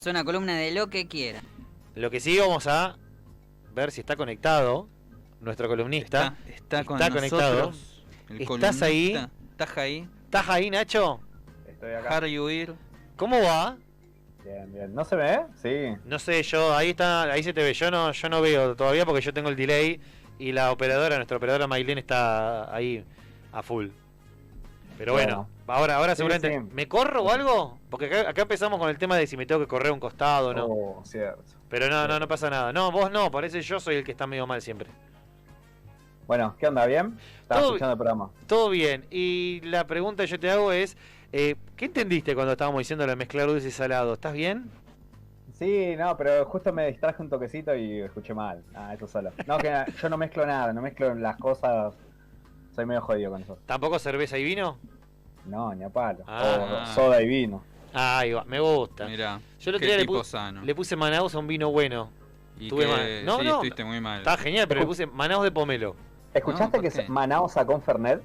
Es una columna de lo que quiera. Lo que sí vamos a ver si está conectado nuestro columnista. Está con conectado. nosotros. El ¿Estás ahí? ¿Estás ahí? ¿Estás ahí, Nacho? Estoy acá. How you here? ¿Cómo va? Bien, bien. ¿No se ve? Sí. No sé, ahí se te ve. Yo no veo todavía porque yo tengo el delay y nuestra operadora Maylene está ahí a full. Pero bueno, ahora Sí, seguramente. sí. ¿Me corro o algo? Porque acá empezamos con el tema de si me tengo que correr a un costado o no. Oh, cierto. Pero no pasa nada. No, vos no, parece yo soy el que está medio mal siempre. Bueno, ¿qué onda? ¿Bien? Estaba Todo- escuchando el programa. Todo bien. Y la pregunta que yo te hago es, ¿qué entendiste cuando estábamos diciendo la mezclar dulce y salado? ¿Estás bien? Sí, no, pero justo me distraje un toquecito y escuché mal. Ah, eso solo. No, que yo no mezclo nada, no mezclo las cosas. Soy medio jodido con eso. ¿Tampoco cerveza y vino? No, ni a palo. Ah. O soda y vino. Ahí va, me gusta. Mirá, Yo el otro qué día tipo sano. le puse Manaus a un vino bueno. Y tuve que mal. No, sí, no. estuviste muy mal. Está genial, pero le puse Manaus de pomelo. ¿Escuchaste ¿por que qué? Manaus sacó un Fernet?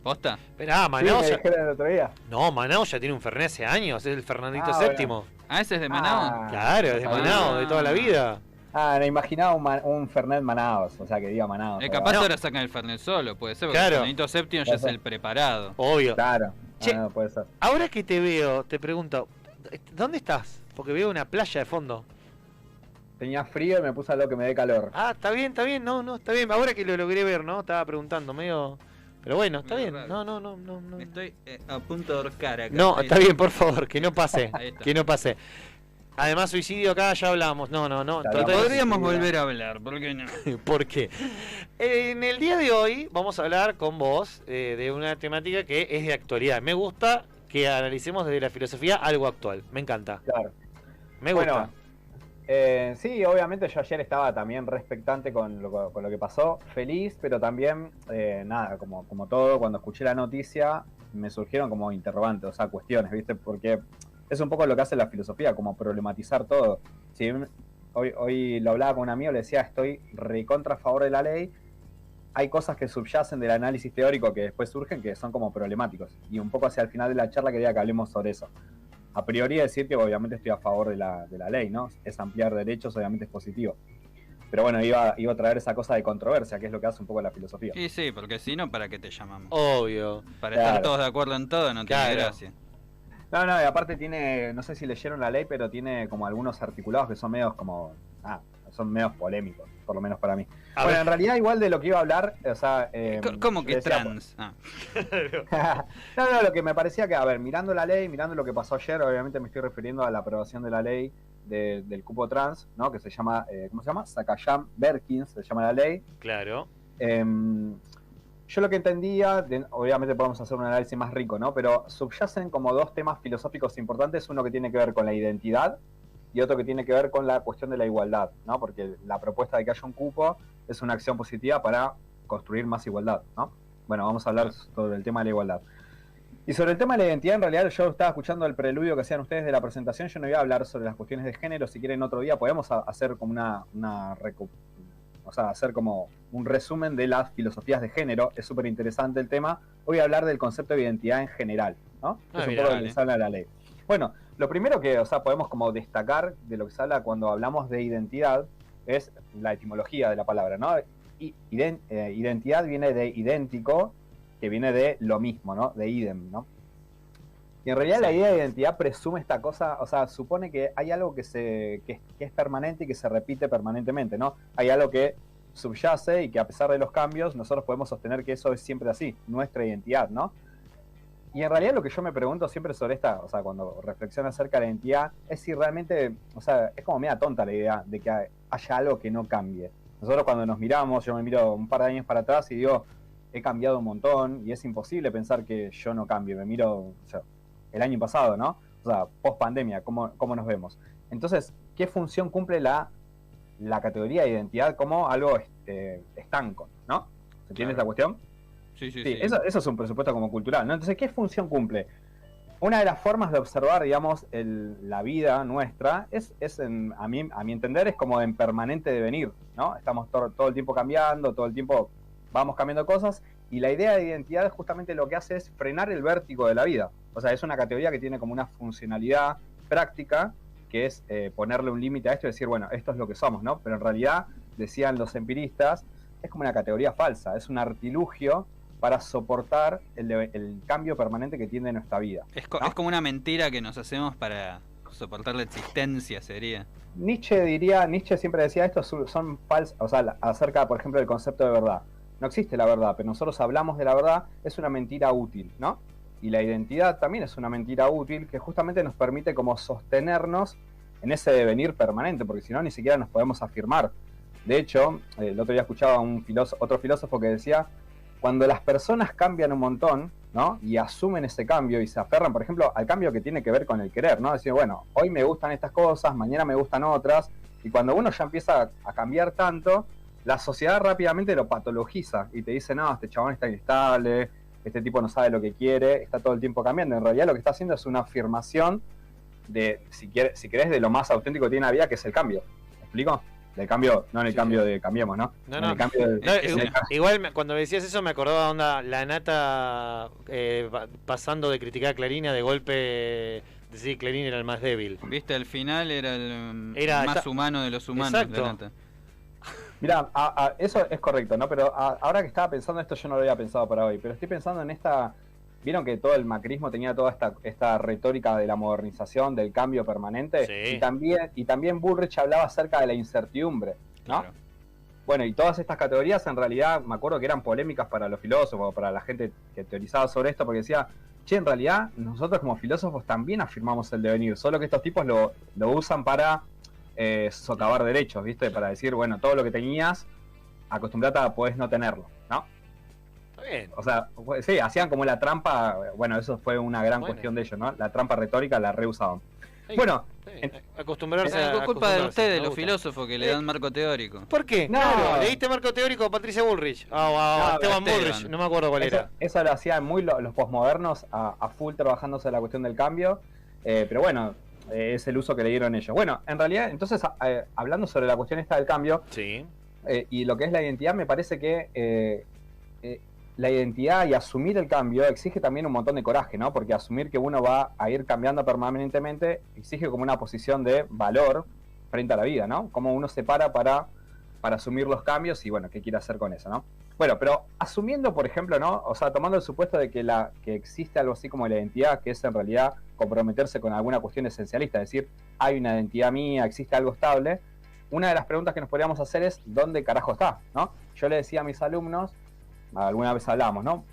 ¿Posta? Esperá, Sí, Manaus me ya... dijeron el otro día. No, Manaus ya tiene un Fernet hace años, es el Fernandito Ah, VII. bueno. Ah, ese es de Manaus. Ah. Claro, es de Ah. Manaus, de toda la vida. Ah, me imaginaba un Fernet Manaus, o sea que diga Manaus. Capaz No. ahora sacan el Fernet solo, puede ser, porque Claro. el Fernandito VII ya es el preparado. Obvio. Claro. Che. No, puede ser. Ahora que te veo, te pregunto, ¿dónde estás? Porque veo una playa de fondo. Tenía frío y me puse algo que me dé calor. Ah, está bien, no, está bien. Ahora que lo logré ver, ¿no? Estaba preguntando, medio... Pero bueno, está Medio bien. raro. No. Estoy a punto de ahorcar acá. No, Ahí está bien, por favor, que no pase. Ahí está. Que no pase. Además, suicidio acá ya hablamos. No. Claro, Total- Podríamos Sí, volver a hablar, ¿por qué no? ¿Por qué? En el día de hoy vamos a hablar con vos de una temática que es de actualidad. Me gusta que analicemos desde la filosofía algo actual. Me encanta. Claro. Me gusta. Bueno, sí, obviamente yo ayer estaba también re expectante con lo que pasó, feliz, pero también, nada, como todo, cuando escuché la noticia me surgieron como interrogantes, o sea, cuestiones, ¿viste? Porque es un poco lo que hace la filosofía, como problematizar todo. Si hoy lo hablaba con un amigo, le decía, estoy recontra a favor de la ley, hay cosas que subyacen del análisis teórico que después surgen que son como problemáticos, y un poco hacia el final de la charla quería que hablemos sobre eso. A priori decir que obviamente estoy a favor de la ley, ¿no? Es ampliar derechos, obviamente es positivo. Pero bueno, iba a traer esa cosa de controversia, que es lo que hace un poco la filosofía. Y sí, porque si no, ¿para qué te llamamos? Obvio. Para Claro. estar todos de acuerdo en todo no tiene Claro. gracia. No, y aparte tiene, no sé si leyeron la ley, pero tiene como algunos articulados que son medios como, son medios polémicos, por lo menos para mí. A Bueno, ver. en realidad igual de lo que iba a hablar, o sea... ¿Cómo yo que decía, trans? Ah, no, lo que me parecía que, a ver, mirando la ley, mirando lo que pasó ayer, obviamente me estoy refiriendo a la aprobación de la ley del cupo trans, ¿no? Que se llama, ¿cómo se llama? Sakayam-Berkins, se llama la ley. Claro. Yo lo que entendía, obviamente podemos hacer un análisis más rico, ¿no? Pero subyacen como dos temas filosóficos importantes, uno que tiene que ver con la identidad y otro que tiene que ver con la cuestión de la igualdad, ¿no? Porque la propuesta de que haya un cupo es una acción positiva para construir más igualdad, ¿no? Bueno, vamos a hablar sobre el tema de la igualdad. Y sobre el tema de la identidad, en realidad yo estaba escuchando el preludio que hacían ustedes de la presentación, yo no iba a hablar sobre las cuestiones de género, si quieren otro día podemos hacer como hacer como un resumen de las filosofías de género, es súper interesante el tema. Voy a hablar del concepto de identidad en general, ¿no? Es un mira, poco de lo dale. que se habla de la ley. Bueno, lo primero que, podemos como destacar de lo que se habla cuando hablamos de identidad es la etimología de la palabra, ¿no? Identidad viene de idéntico, que viene de lo mismo, ¿no? De idem, ¿no? Y en realidad la idea de identidad presume esta cosa, o sea, supone que hay algo que es permanente y que se repite permanentemente, ¿no? Hay algo que subyace y que a pesar de los cambios nosotros podemos sostener que eso es siempre así, nuestra identidad, ¿no? Y en realidad lo que yo me pregunto siempre sobre esta, o sea, cuando reflexiono acerca de la identidad, es si realmente, o sea, es como media tonta la idea de que haya algo que no cambie. Nosotros cuando nos miramos, yo me miro un par de años para atrás y digo, he cambiado un montón y es imposible pensar que yo no cambie. Me miro, o sea, el año pasado, ¿no? O sea, post pandemia, ¿cómo nos vemos? Entonces, ¿qué función cumple la categoría de identidad como algo estanco, ¿no? ¿Se entiende esta cuestión? sí. Sí, eso es un presupuesto como cultural, ¿no? Entonces, ¿qué función cumple? Una de las formas de observar, digamos, la vida nuestra a mi entender, es como en permanente devenir, ¿no? Estamos todo el tiempo cambiando, todo el tiempo vamos cambiando cosas, y la idea de identidad justamente lo que hace es frenar el vértigo de la vida. O sea, es una categoría que tiene como una funcionalidad práctica que es ponerle un límite a esto y decir, bueno, esto es lo que somos, ¿no? Pero en realidad, decían los empiristas, es como una categoría falsa, es un artilugio para soportar el cambio permanente que tiene nuestra vida. Es ¿no? como una mentira que nos hacemos para soportar la existencia, sería. Nietzsche siempre decía esto, son falsos, o sea, acerca, por ejemplo, del concepto de verdad. No existe la verdad, pero nosotros hablamos de la verdad, es una mentira útil, ¿no? Y la identidad también es una mentira útil que justamente nos permite como sostenernos en ese devenir permanente, porque si no, ni siquiera nos podemos afirmar. De hecho, el otro día escuchaba a otro filósofo que decía, cuando las personas cambian un montón, ¿no? Y asumen ese cambio y se aferran, por ejemplo, al cambio que tiene que ver con el querer, ¿no? Decir, bueno, hoy me gustan estas cosas, mañana me gustan otras, y cuando uno ya empieza a cambiar tanto, la sociedad rápidamente lo patologiza y te dice, no, este chabón está inestable, este tipo no sabe lo que quiere, está todo el tiempo cambiando. En realidad lo que está haciendo es una afirmación de, si querés, de lo más auténtico que tiene la vida, que es el cambio. ¿Me explico? Del cambio, no en el cambio de cambiemos, ¿no? No, En el cambio igual cuando me decías eso me acordaba onda la nata pasando de criticar a Clarín a de golpe decir que Clarín era el más débil. Viste, al final era el Era más humano de los humanos. Exacto. La nata. Mira, eso es correcto, ¿no? Pero ahora que estaba pensando esto, yo no lo había pensado para hoy, pero estoy pensando en esta... Vieron que todo el macrismo tenía toda esta retórica de la modernización, del cambio permanente, Sí. y también Bullrich hablaba acerca de la incertidumbre, ¿no? Claro. Bueno, y todas estas categorías en realidad, me acuerdo que eran polémicas para los filósofos, para la gente que teorizaba sobre esto, porque decía, che, en realidad nosotros como filósofos también afirmamos el devenir, solo que estos tipos lo usan para socavar derechos, ¿viste? Para decir, bueno, todo lo que tenías, acostumbrate a podés no tenerlo, ¿no? Está bien. O sea, sí, hacían como la trampa, bueno, eso fue una gran Bueno. cuestión de ellos, ¿no? La trampa retórica la reusaban. Sí, Bueno, sí, acostumbrarse Es a culpa de acostumbrarse, ustedes, me los gusta. filósofos, que le dan marco teórico. ¿Por qué? No. Claro, leíste marco teórico a Patricia Bullrich. A No, Esteban Esteban. Bullrich, no me acuerdo cuál era. Eso lo hacían muy los posmodernos a full trabajándose la cuestión del cambio, pero bueno, es el uso que le dieron ellos. Bueno, en realidad, entonces, hablando sobre la cuestión esta del cambio, Sí. y lo que es la identidad, me parece que la identidad y asumir el cambio exige también un montón de coraje, ¿no? Porque asumir que uno va a ir cambiando permanentemente exige como una posición de valor frente a la vida, ¿no? Cómo uno se para asumir los cambios y, bueno, qué quiere hacer con eso, ¿no? Bueno, pero asumiendo, por ejemplo, ¿no? O sea, tomando el supuesto de que existe algo así como la identidad, que es en realidad comprometerse con alguna cuestión esencialista, es decir, hay una identidad mía, existe algo estable, una de las preguntas que nos podríamos hacer es, ¿dónde carajo está? ¿No? Yo le decía a mis alumnos, alguna vez hablamos, ¿no?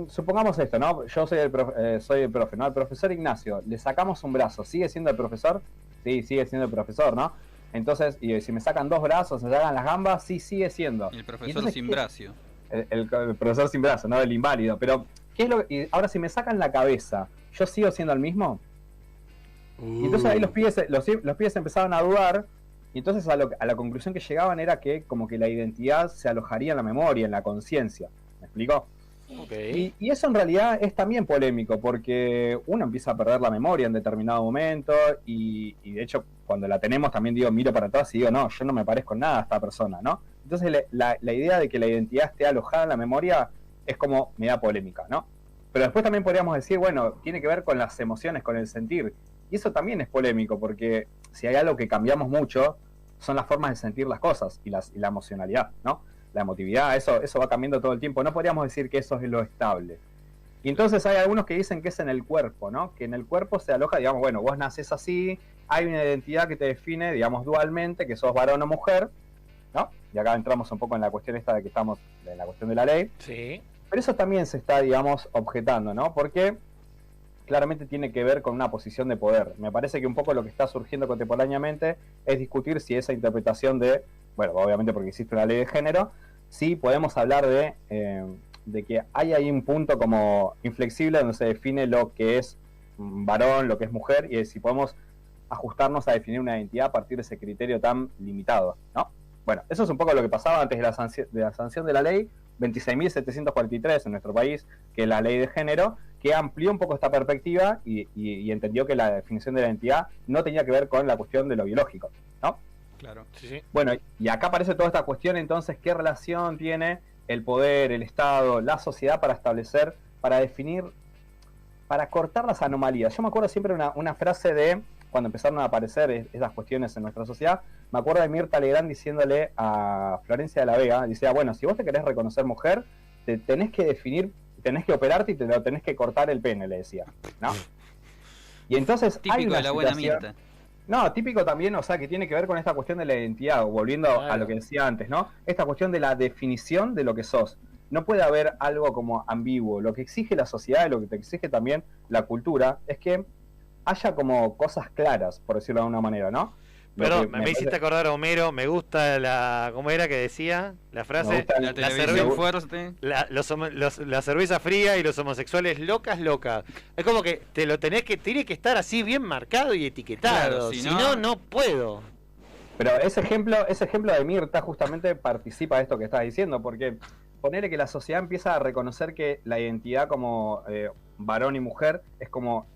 Supongamos esto, ¿no? Yo soy el profe, ¿no? El profesor Ignacio, le sacamos un brazo, ¿sigue siendo el profesor? Sí, sigue siendo el profesor, ¿no? Entonces, y si me sacan dos brazos, se sacan las gambas, sí, sigue siendo. Y el profesor entonces, sin brazo. El profesor sin brazo, ¿no? El inválido. Pero, ¿qué es y ahora si me sacan la cabeza, ¿yo sigo siendo el mismo? Y entonces ahí los pibes empezaron a dudar, y entonces a la conclusión que llegaban era que como que la identidad se alojaría en la memoria, en la conciencia. ¿Me explico? Okay. Y eso en realidad es también polémico, porque uno empieza a perder la memoria en determinado momento, y de hecho cuando la tenemos también miro para atrás y digo, no, yo no me parezco en nada a esta persona, ¿no? Entonces la idea de que la identidad esté alojada en la memoria es como media polémica, ¿no? Pero después también podríamos decir, bueno, tiene que ver con las emociones, con el sentir, y eso también es polémico, porque si hay algo que cambiamos mucho, son las formas de sentir las cosas y la emocionalidad, ¿no? La emotividad, eso va cambiando todo el tiempo. No podríamos decir que eso es lo estable. Y entonces hay algunos que dicen que es en el cuerpo, ¿no? Que en el cuerpo se aloja, digamos, bueno, vos naces así, hay una identidad que te define, digamos, dualmente, que sos varón o mujer, ¿no? Y acá entramos un poco en la cuestión esta de que estamos, en la cuestión de la ley. Sí. Pero eso también se está, digamos, objetando, ¿no? Porque claramente tiene que ver con una posición de poder. Me parece que un poco lo que está surgiendo contemporáneamente es discutir si esa interpretación bueno, obviamente porque existe una ley de género, sí podemos hablar de que hay ahí un punto como inflexible donde se define lo que es varón, lo que es mujer, y si podemos ajustarnos a definir una identidad a partir de ese criterio tan limitado, ¿no? Bueno, eso es un poco lo que pasaba antes de la sanción de la ley 26.743 en nuestro país, que es la ley de género, que amplió un poco esta perspectiva y entendió que la definición de la identidad no tenía que ver con la cuestión de lo biológico, ¿no? Claro. Sí, sí. Bueno, y acá aparece toda esta cuestión, entonces, ¿qué relación tiene el poder, el Estado, la sociedad para establecer, para definir, para cortar las anomalías? Yo me acuerdo siempre una frase de cuando empezaron a aparecer esas cuestiones en nuestra sociedad, me acuerdo de Mirta Legrand diciéndole a Florencia de la Vega, decía, bueno, si vos te querés reconocer mujer, te tenés que definir, tenés que operarte y te lo tenés que cortar el pene, le decía, ¿no? Y entonces típico hay una de la buena situación... Mirta. No, típico también, o sea, que tiene que ver con esta cuestión de la identidad, volviendo a lo que decía antes, ¿no? Esta cuestión de la definición de lo que sos. No puede haber algo como ambiguo. Lo que exige la sociedad y lo que te exige también la cultura es que haya como cosas claras, por decirlo de alguna manera, ¿no? Pero me hiciste acordar a Homero, me gusta la... ¿Cómo era que decía? La frase... La televisión fuerte. La cerveza fría y los homosexuales locas. Es como que tiene que estar así bien marcado y etiquetado. Claro, si no, no puedo. Pero ese ejemplo de Mirta justamente participa de esto que estás diciendo, porque ponele que la sociedad empieza a reconocer que la identidad como varón y mujer es como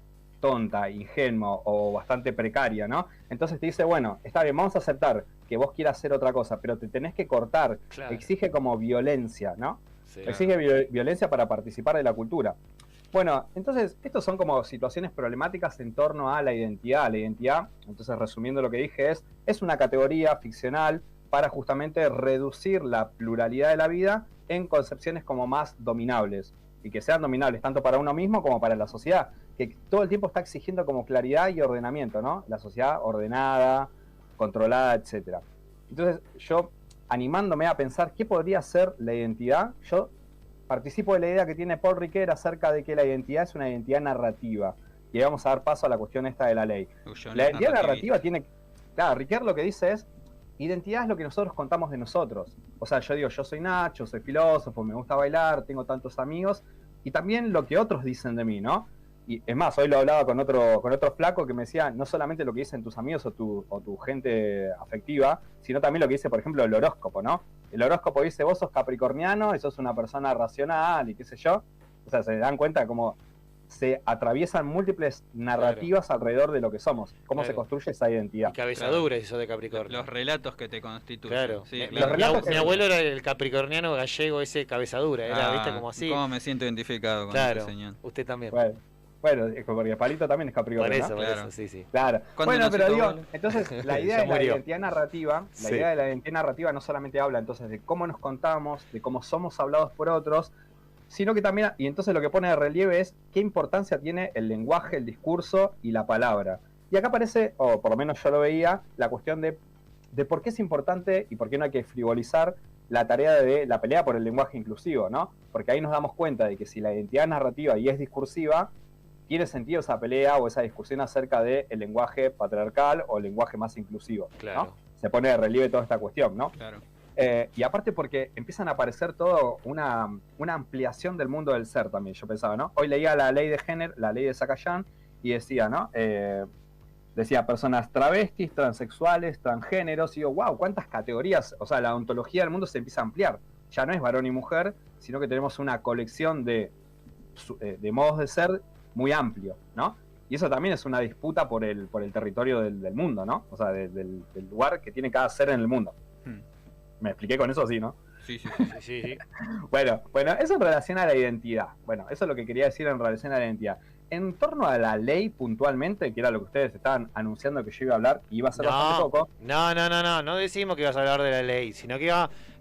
tonta, ingenua o bastante precaria, ¿no? Entonces te dice, bueno, está bien, vamos a aceptar que vos quieras hacer otra cosa, pero te tenés que cortar. Claro. Exige como violencia, ¿no? Sí, exige violencia para participar de la cultura. Bueno, entonces, estos son como situaciones problemáticas en torno a la identidad. La identidad, entonces resumiendo lo que dije, es una categoría ficcional para justamente reducir la pluralidad de la vida en concepciones como más dominables, y que sean dominables tanto para uno mismo como para la sociedad, que todo el tiempo está exigiendo como claridad y ordenamiento, ¿no? La sociedad ordenada, controlada, etcétera. Entonces, yo, animándome a pensar qué podría ser la identidad, yo participo de la idea que tiene Paul Ricoeur acerca de que la identidad es una identidad narrativa. Y ahí vamos a dar paso a la cuestión esta de la ley. La identidad narrativa tiene... Claro, Ricoeur lo que dice es, identidad es lo que nosotros contamos de nosotros. O sea, yo digo, yo soy Nacho, soy filósofo, me gusta bailar, tengo tantos amigos, y también lo que otros dicen de mí, ¿no? Y es más, hoy lo hablaba con otro flaco que me decía, no solamente lo que dicen tus amigos o tu gente afectiva, sino también lo que dice, por ejemplo, el horóscopo, ¿no? El horóscopo dice, vos sos capricorniano y sos una persona racional y qué sé yo. O sea, se dan cuenta de cómo se atraviesan múltiples narrativas alrededor de lo que somos, cómo se construye esa identidad. Y cabezadura eso de Capricornio. Los relatos que te constituyen. Claro. Sí, mi abuelo era el capricorniano gallego ese cabezadura, era, viste, como así. ¿Cómo me siento identificado con ese señor? Usted también. Bueno, porque Palito también es Capricornio, por eso, ¿no? sí. Claro. Bueno, pero digo, abuelo? entonces la idea de la identidad narrativa, idea de la identidad narrativa no solamente habla entonces de cómo nos contamos, de cómo somos hablados por otros, sino que también, y entonces lo que pone de relieve es qué importancia tiene el lenguaje, el discurso y la palabra. Y acá aparece, o por lo menos yo lo veía, la cuestión de por qué es importante y por qué no hay que frivolizar la tarea de la pelea por el lenguaje inclusivo, ¿no? Porque ahí nos damos cuenta de que si la identidad narrativa y es discursiva, tiene sentido esa pelea o esa discusión acerca del lenguaje patriarcal o el lenguaje más inclusivo, claro, ¿no? Se pone de relieve toda esta cuestión, ¿no? Claro. Y aparte porque empiezan a aparecer todo una ampliación del mundo del ser también, yo pensaba, ¿no? Hoy leía la ley de género, la ley de Sakayan, y decía, ¿no? Decía personas travestis, transexuales, transgéneros, y digo, wow, cuántas categorías, o sea, la ontología del mundo se empieza a ampliar. Ya no es varón y mujer, sino que tenemos una colección de modos de ser muy amplio, ¿no? Y eso también es una disputa por el territorio del mundo, ¿no? O sea, del lugar que tiene cada ser en el mundo. Me expliqué con eso, sí, ¿no? Sí. Bueno, eso en relación a la identidad. Bueno, eso es lo que quería decir en relación a la identidad. En torno a la ley puntualmente, que era lo que ustedes estaban anunciando que yo iba a hablar, y iba a ser bastante poco. No decimos que ibas a hablar de la ley, sino que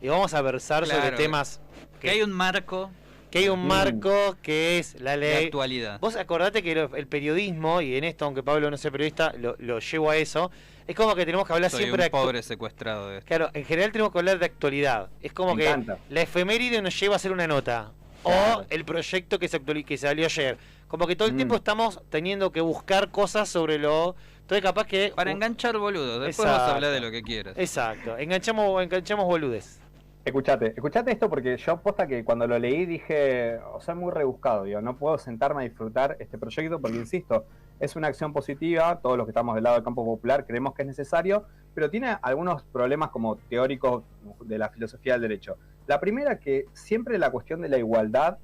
íbamos a versar sobre temas... Que hay un marco... Que hay un marco que es la ley. La actualidad. Vos acordate que el periodismo, y en esto, aunque Pablo no sea periodista, lo llevo a eso, es como que tenemos que hablar siempre un pobre secuestrado de esto. Claro, en general tenemos que hablar de actualidad. Es como que la efeméride nos lleva a hacer una nota. Claro. O el proyecto que salió ayer. Como que todo el tiempo estamos teniendo que buscar cosas sobre lo... Entonces capaz que... Para enganchar boludos, después vas a hablar de lo que quieras. Exacto, enganchamos boludes. Escuchate esto porque yo posta que cuando lo leí dije, o sea, muy rebuscado, digo, no puedo sentarme a disfrutar este proyecto porque, insisto, es una acción positiva, todos los que estamos del lado del campo popular creemos que es necesario, pero tiene algunos problemas como teóricos de la filosofía del derecho. La primera, que siempre la cuestión de la igualdad,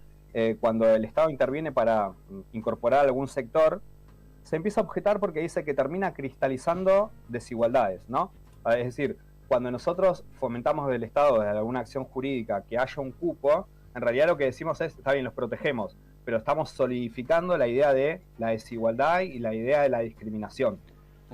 cuando el Estado interviene para incorporar algún sector, se empieza a objetar porque dice que termina cristalizando desigualdades, ¿no? Es decir, cuando nosotros fomentamos del Estado, desde alguna acción jurídica, que haya un cupo, en realidad lo que decimos es, está bien, los protegemos, pero estamos solidificando la idea de la desigualdad y la idea de la discriminación.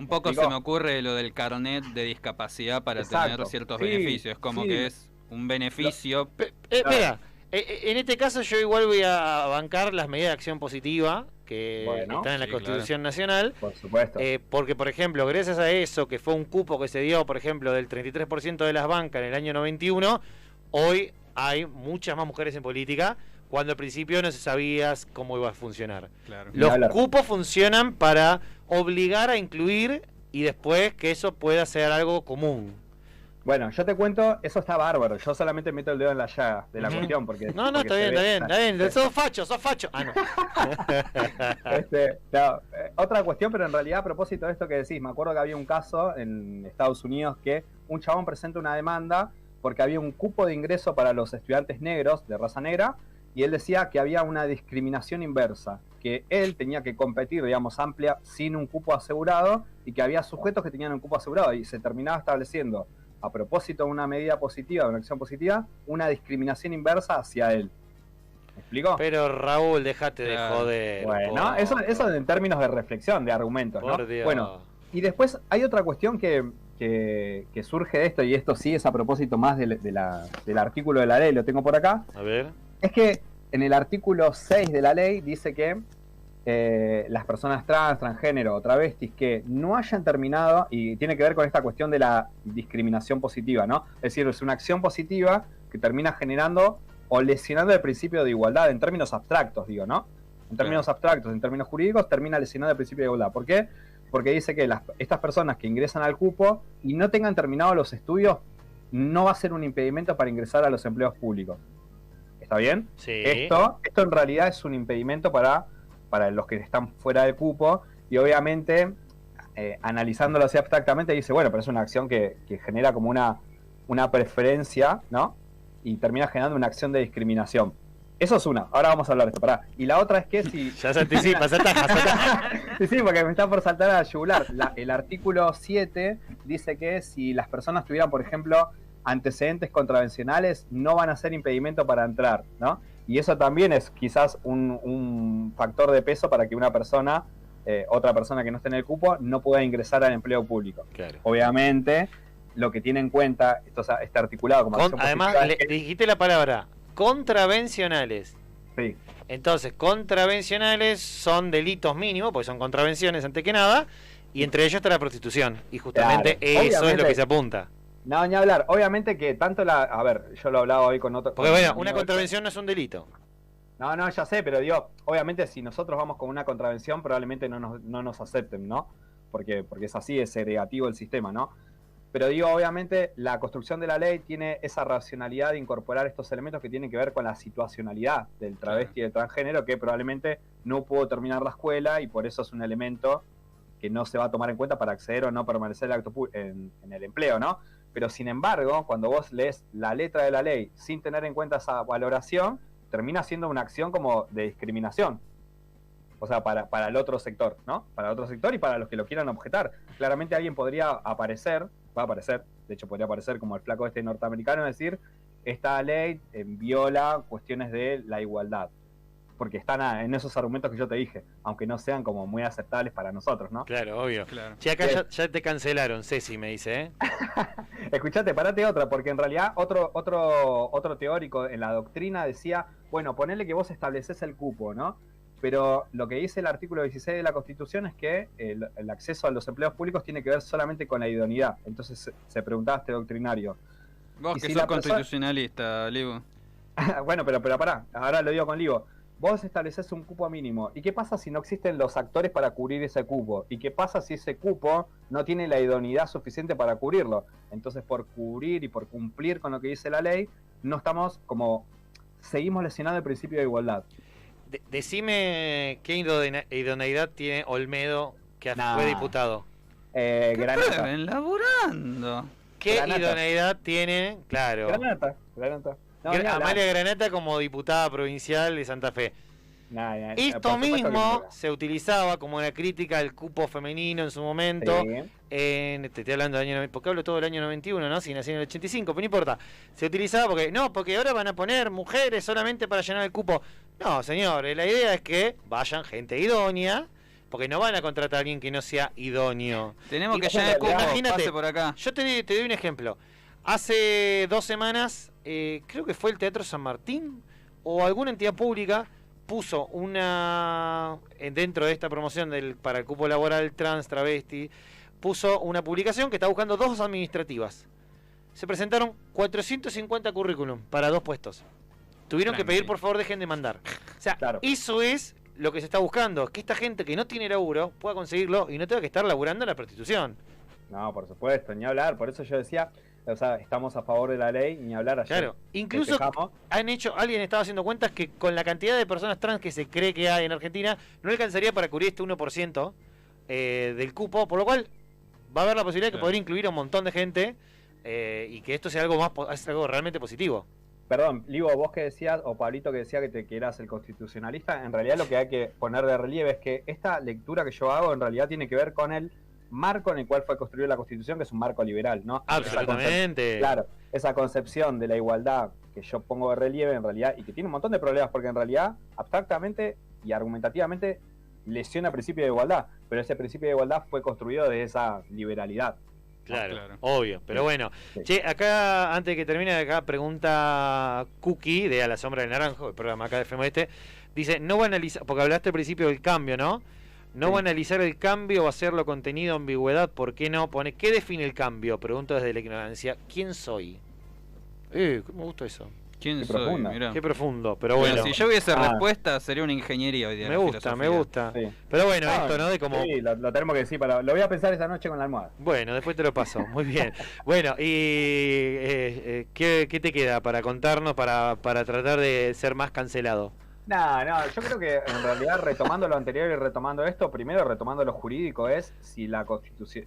Un poco se me ocurre lo del carnet de discapacidad para tener ciertos beneficios. Como que es un beneficio. Mira, en este caso yo igual voy a bancar las medidas de acción positiva que están en la Constitución Nacional. Por supuesto. Porque, por ejemplo, gracias a eso, que fue un cupo que se dio, por ejemplo, del 33% de las bancas en el año 91, hoy hay muchas más mujeres en política, cuando al principio no se sabía cómo iba a funcionar. Claro. Los cupos funcionan para obligar a incluir y después que eso pueda ser algo común. Bueno, yo te cuento, eso está bárbaro. Yo solamente meto el dedo en la llaga de la cuestión. Porque está bien. Sos facho. Ah, no. Otra cuestión, pero en realidad a propósito de esto que decís, me acuerdo que había un caso en Estados Unidos que un chabón presenta una demanda porque había un cupo de ingreso para los estudiantes negros de raza negra y él decía que había una discriminación inversa, que él tenía que competir, digamos, amplia, sin un cupo asegurado y que había sujetos que tenían un cupo asegurado y se terminaba estableciendo, a propósito de una medida positiva, de una acción positiva, una discriminación inversa hacia él. ¿Me explico? Pero Raúl, déjate de joder. Bueno, eso en términos de reflexión, de argumentos, ¿no? Bueno, y después hay otra cuestión que surge de esto, y esto sí es a propósito más del artículo de la ley, lo tengo por acá. A ver. Es que en el artículo 6 de la ley dice que las personas trans, transgénero o travestis que no hayan terminado, y tiene que ver con esta cuestión de la discriminación positiva, ¿no? Es decir, es una acción positiva que termina generando o lesionando el principio de igualdad en términos abstractos, digo, ¿no? En términos abstractos, en términos jurídicos, termina lesionando el principio de igualdad. ¿Por qué? Porque dice que estas personas que ingresan al cupo y no tengan terminado los estudios, no va a ser un impedimento para ingresar a los empleos públicos. ¿Está bien? Sí. Esto en realidad es un impedimento para los que están fuera del cupo, y obviamente, analizándolo así abstractamente, dice, bueno, pero es una acción que genera como una preferencia, ¿no? Y termina generando una acción de discriminación. Eso es una. Ahora vamos a hablar de esto. Pará. Y la otra es que si... Ya se anticipa, Sí, porque me está por saltar a la yugular. El artículo 7 dice que si las personas tuvieran, por ejemplo, antecedentes contravencionales, no van a ser impedimento para entrar, ¿no? Y eso también es quizás un factor de peso para que una persona, otra persona que no esté en el cupo, no pueda ingresar al empleo público. Claro. Obviamente, lo que tiene en cuenta, esto está articulado como acción además, dijiste la palabra contravencionales. Sí. Entonces, contravencionales son delitos mínimos, porque son contravenciones antes que nada, y entre ellos está la prostitución. Y justamente eso es lo que se apunta. No, ni hablar. Obviamente que tanto a ver, yo lo hablaba hoy con otro... Porque bueno, una contravención no es un delito. No, ya sé, pero digo, obviamente si nosotros vamos con una contravención, probablemente no nos acepten, ¿no? Porque es así, es segregativo el sistema, ¿no? Pero digo, obviamente, la construcción de la ley tiene esa racionalidad de incorporar estos elementos que tienen que ver con la situacionalidad del travesti y del transgénero, que probablemente no pudo terminar la escuela y por eso es un elemento que no se va a tomar en cuenta para acceder o no permanecer en el empleo, ¿no? Pero sin embargo, cuando vos lees la letra de la ley sin tener en cuenta esa valoración, termina siendo una acción como de discriminación. O sea, para el otro sector, ¿no? Para el otro sector y para los que lo quieran objetar. Claramente alguien podría va a aparecer, de hecho podría aparecer como el flaco este norteamericano, es decir, esta ley viola cuestiones de la igualdad. Porque están en esos argumentos que yo te dije, aunque no sean como muy aceptables para nosotros, ¿no? Claro, obvio. Claro. Sí, acá ya te cancelaron, Ceci me dice, ¿eh? Escuchate, parate otra, porque en realidad otro teórico en la doctrina decía, bueno, ponele que vos estableces el cupo, ¿no? Pero lo que dice el artículo 16 de la Constitución es que el acceso a los empleos públicos tiene que ver solamente con la idoneidad. Entonces se preguntaba este doctrinario. Vos que sos constitucionalista, Livo. Bueno, pero pará, ahora lo digo con Livo. Vos estableces un cupo mínimo. ¿Y qué pasa si no existen los actores para cubrir ese cupo? ¿Y qué pasa si ese cupo no tiene la idoneidad suficiente para cubrirlo? Entonces, por cubrir y por cumplir con lo que dice la ley, no estamos como... Seguimos lesionando el principio de igualdad. Decime qué idoneidad tiene Olmedo, que fue diputado. Granata. Laburando. ¿Qué Granata. Idoneidad tiene? Claro. Granata. No, Amalia Granata como diputada provincial de Santa Fe. Esto mismo se utilizaba como una crítica al cupo femenino en su momento. Sí. Te estoy hablando del año, porque hablo todo del año 91, ¿no? Si nací en el 85, pero no importa. Se utilizaba porque ahora van a poner mujeres solamente para llenar el cupo. No, señores, la idea es que vayan gente idónea porque no van a contratar a alguien que no sea idóneo. Tenemos que ya imagínate, por acá. Yo te doy un ejemplo. Hace 2 semanas, creo que fue el Teatro San Martín o alguna entidad pública puso dentro de esta promoción para el cupo laboral trans, travesti, puso una publicación que está buscando 2 administrativas. Se presentaron 450 currículum para 2 puestos. Tuvieron que pedir, por favor, dejen de mandar. O sea, eso es lo que se está buscando, que esta gente que no tiene laburo pueda conseguirlo y no tenga que estar laburando en la prostitución. No, por supuesto, ni hablar. Por eso yo decía, o sea, estamos a favor de la ley, ni hablar ayer. Claro, incluso alguien estaba haciendo cuentas que con la cantidad de personas trans que se cree que hay en Argentina, no alcanzaría para cubrir este 1% del cupo, por lo cual va a haber la posibilidad de que podría incluir a un montón de gente y que esto sea algo realmente positivo. Perdón, Livo, vos que decías, o Pablito que decía que eras el constitucionalista, en realidad lo que hay que poner de relieve es que esta lectura que yo hago en realidad tiene que ver con el marco en el cual fue construida la Constitución, que es un marco liberal, ¿no? Absolutamente. Claro, esa concepción de la igualdad que yo pongo de relieve en realidad, y que tiene un montón de problemas, porque en realidad, abstractamente y argumentativamente, lesiona el principio de igualdad, pero ese principio de igualdad fue construido desde esa liberalidad. Claro, obvio, pero bueno. Sí. Che, acá, antes de que termine, acá pregunta Cookie, de A la Sombra del Naranjo, el programa acá de FM Oeste, dice, no va a analizar, porque hablaste al principio del cambio, ¿no? No va a analizar el cambio o hacerlo contenido ambigüedad, ¿por qué no? Pone, ¿qué define el cambio? Pregunto desde la ignorancia, ¿quién soy? Me gustó eso. ¿Quién soy? Mirá. Qué profundo, pero bueno. Si yo hubiese respuesta, sería una ingeniería hoy día. Me gusta. Sí. Pero bueno, esto, ¿no? De como... Sí, lo tenemos que decir, lo voy a pensar esta noche con la almohada. Bueno, después te lo paso, muy bien. Bueno, y ¿qué te queda para contarnos, para tratar de ser más cancelado? No, yo creo que en realidad retomando lo anterior y retomando esto, primero retomando lo jurídico es si la Constitución,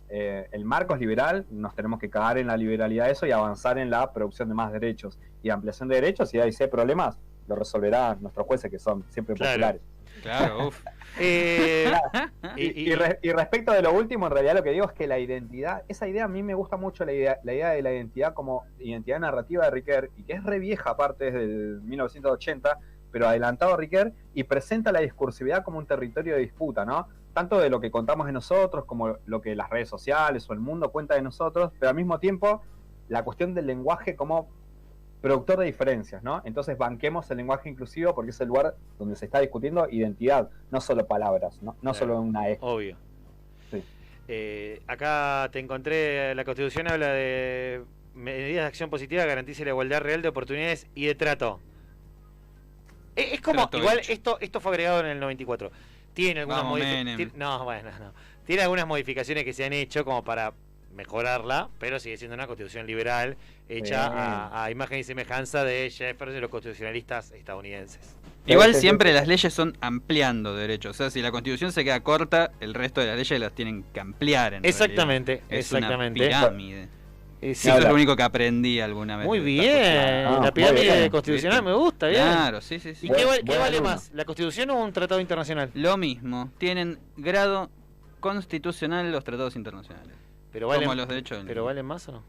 el marco es liberal, nos tenemos que cagar en la liberalidad de eso y avanzar en la producción de más derechos y ampliación de derechos, y ahí si hay problemas, lo resolverán nuestros jueces que son siempre populares. Claro, uff. Y respecto de lo último, en realidad lo que digo es que la identidad, esa idea a mí me gusta mucho, la idea de la identidad como identidad narrativa de Riquer, y que es re vieja aparte desde el 1980, pero adelantado a Riquer, y presenta la discursividad como un territorio de disputa, ¿no? Tanto de lo que contamos de nosotros, como lo que las redes sociales o el mundo cuenta de nosotros, pero al mismo tiempo la cuestión del lenguaje como productor de diferencias, ¿no? Entonces banquemos el lenguaje inclusivo porque es el lugar donde se está discutiendo identidad, no solo palabras, no solo una E. Obvio. Sí. Acá te encontré, la Constitución habla de medidas de acción positiva que garantice la igualdad real de oportunidades y de trato. Es como, igual esto fue agregado en el 94. Tiene algunas modificaciones. Tiene algunas modificaciones que se han hecho como para mejorarla, pero sigue siendo una constitución liberal hecha a imagen y semejanza de Jefferson y los constitucionalistas estadounidenses. Igual siempre las leyes son ampliando derechos. O sea, si la Constitución se queda corta, el resto de las leyes las tienen que ampliar. Exactamente. Una pirámide. Eso es lo único que aprendí alguna vez. Muy bien, la pirámide constitucional me gusta, bien. Claro, sí. ¿Y qué vale más, la Constitución o un tratado internacional? Lo mismo, tienen grado constitucional los tratados internacionales. Pero como los derechos. ¿Pero valen más o no?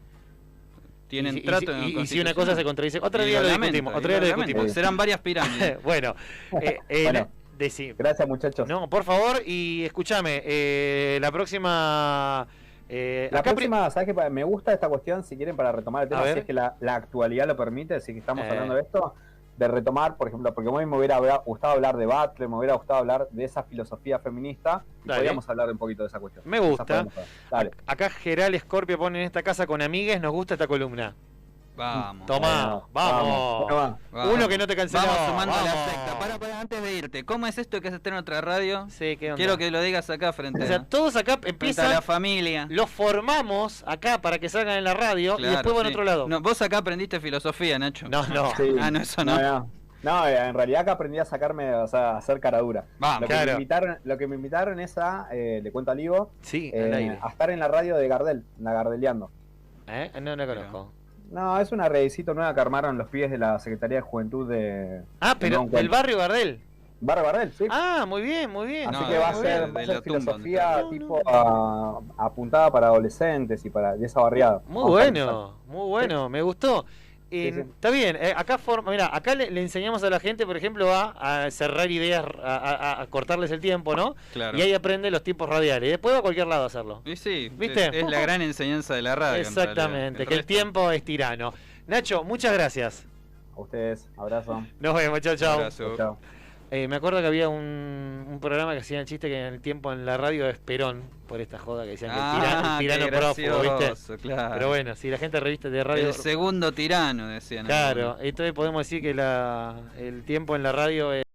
Tienen trato. Y si una cosa se contradice, otro día lo discutimos. Serán varias pirámides. Bueno, gracias muchachos. No, por favor, y escúchame, la próxima... próxima, ¿sabes qué? Me gusta esta cuestión, si quieren, para retomar el tema, si es que la actualidad lo permite, si que estamos hablando de esto, de retomar, por ejemplo, porque a mí me hubiera gustado hablar de Butler, me hubiera gustado hablar de esa filosofía feminista, y podríamos hablar un poquito de esa cuestión. Me gusta. Acá Geral Scorpio pone en esta casa con amigues, nos gusta esta columna. Vamos. Vamos. Uno que no te canceló. Vamos sumando la secta. Para, antes de irte, ¿cómo es esto que se está en otra radio? Sí, ¿qué onda? Quiero que lo digas acá frente a... O sea, todos acá empiezan... a la familia. Los formamos acá para que salgan en la radio, y después van a otro lado. No, vos acá aprendiste filosofía, Nacho. No. Sí. No, eso no. No, en realidad acá aprendí a sacarme, a hacer cara dura. Vamos, lo que me invitaron es a, le cuento a Livo, a estar en la radio de Gardel, la Gardeliando. No la conozco. No, es una redecito nueva que armaron los pibes de la Secretaría de Juventud de... pero del barrio Gardel. Barrio Gardel, sí. Muy bien. Así que va a ser filosofía apuntada para adolescentes y para de esa barriada. Muy bueno, me gustó. Está bien, acá le enseñamos a la gente, por ejemplo, a cerrar ideas, a cortarles el tiempo, ¿no? Claro. Y ahí aprende los tiempos radiales. Y después va a cualquier lado a hacerlo. Y sí, ¿viste? Es la gran enseñanza de la radio. Exactamente, que el tiempo es tirano. Nacho, muchas gracias. A ustedes, abrazo. Nos vemos, chao, chao. Chao. Me acuerdo que había un programa que hacían chiste que en el tiempo en la radio es Perón, por esta joda que decían que el tirano prófugo, ¿viste? Claro. Pero bueno, si la gente reviste de radio... El segundo tirano, decían. Claro, entonces podemos decir que el tiempo en la radio es...